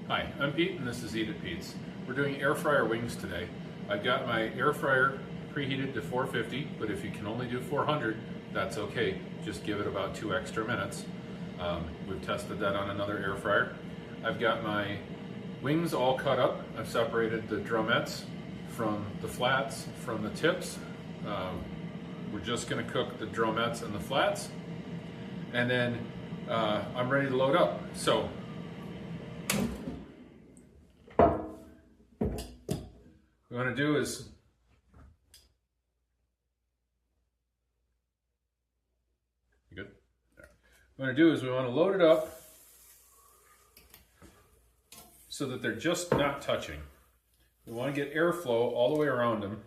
Hi, I'm Pete and this is Eat It Pete's. We're doing air fryer wings today. I've got my air fryer preheated to 450, but if you can only do 400, that's okay. Just give it about 2 extra minutes. We've tested that on another air fryer. I've got my wings all cut up. I've separated the drumettes from the flats from the tips. We're just gonna cook the drumettes and the flats, and then I'm ready to load up. So what we want to do is good. What we want to do is we want to load it up so that they're just not touching. We want to get airflow all the way around them.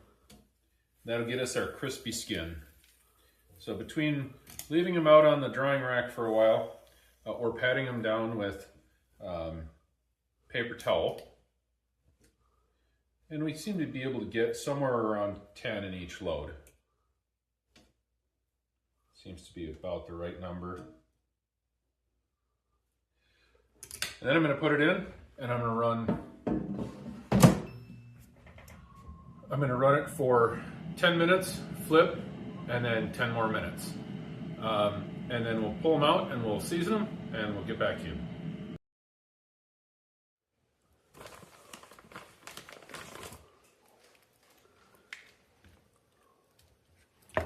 That'll get us our crispy skin. So between leaving them out on the drying rack for a while or patting them down with paper towel, and we seem to be able to get somewhere around 10 in each load. Seems to be about the right number. And then I'm going to put it in, and I'm going to run it for 10 minutes, flip, and then 10 more minutes. And then we'll pull them out and we'll season them, and we'll get back to you.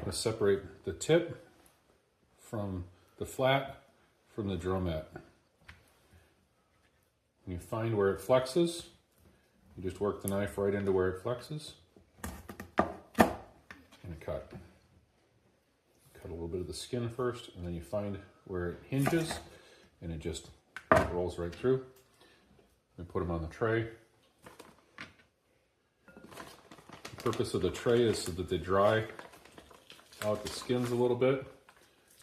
To separate the tip from the flat from the drumette. When you find where it flexes, you just work the knife right into where it flexes and cut. Cut a little bit of the skin first, and then you find where it hinges and it just rolls right through. And put them on the tray. The purpose of the tray is so that they dry out the skins a little bit.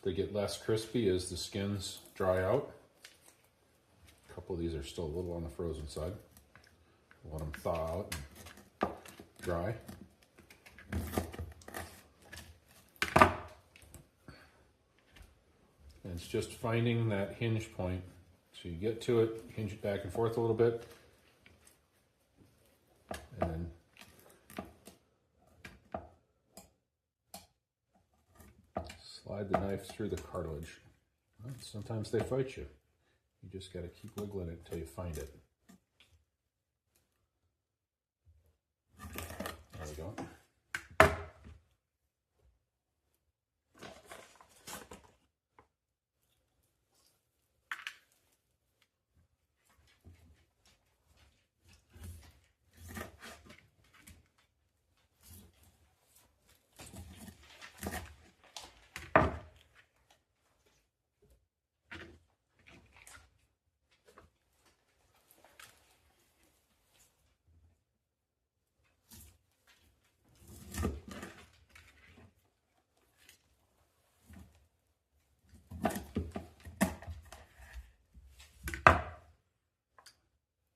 They get less crispy as the skins dry out. A couple of these are still a little on the frozen side. We'll let them thaw out and dry. And it's just finding that hinge point. So you get to it, hinge it back and forth a little bit, and then slide the knife through the cartilage. Well, sometimes they fight you. You just got to keep wiggling it until you find it. There we go.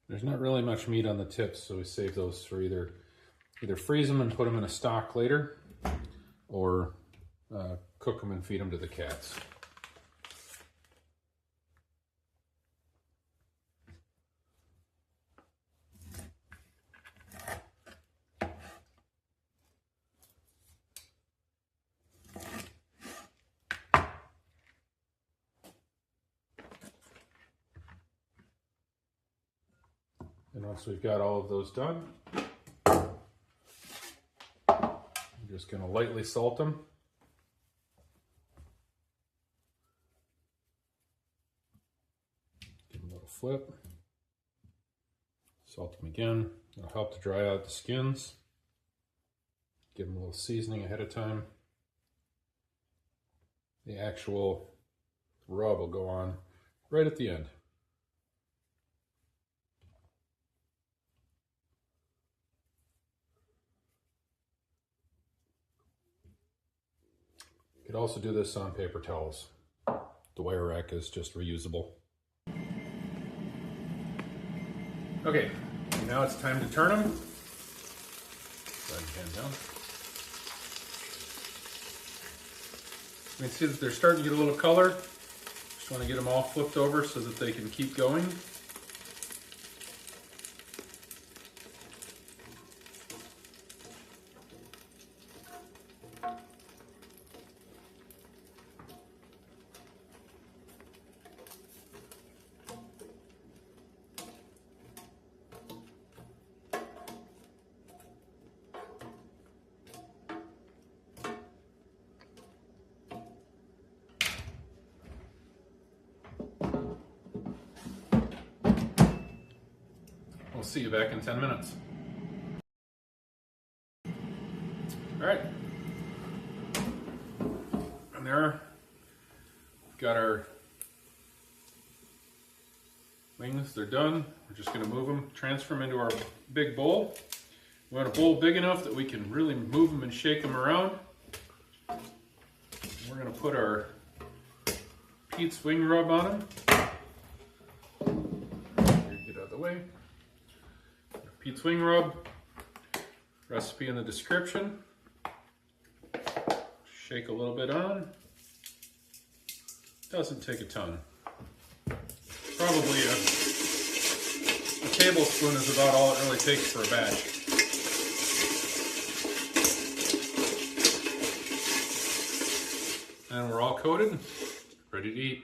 There's not really much meat on the tips, so we save those for either freeze them and put them in a stock later, or cook them and feed them to the cats. And once we've got all of those done, I'm just going to lightly salt them. Give them a little flip. Salt them again. It'll help to dry out the skins. Give them a little seasoning ahead of time. The actual rub will go on right at the end. You could also do this on paper towels. The wire rack is just reusable. Okay, now it's time to turn them. Go ahead and hand down. You can see that they're starting to get a little color. Just want to get them all flipped over so that they can keep going. We'll see you back in 10 minutes. All right. And there, got our wings, they're done. We're just gonna move them, transfer them into our big bowl. We want a bowl big enough that we can really move them and shake them around. We're gonna put our Pete's wing rub on them. Get out of the way. Pete's wing rub, recipe in the description. Shake a little bit on. Doesn't take a ton. Probably a tablespoon is about all it really takes for a batch. And we're all coated, ready to eat.